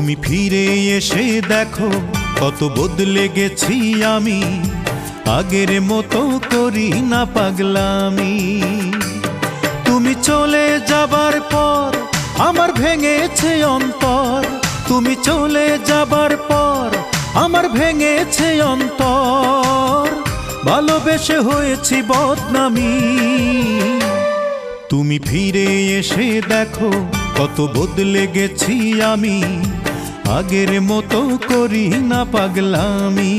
তুমি ফিরে এসে দেখো কত বদলে গেছি আমি, আগের মতো করি না পাগলামি। তুমি চলে যাবার পর আমার ভেঙেছে অন্তর, তুমি চলে যাবার পর আমার ভেঙেছে অন্তর, ভালোবেসে হয়েছি বদনামি। তুমি ফিরে এসে দেখো কত বদলে গেছি আমি, আগের মতো করি না পাগলামি।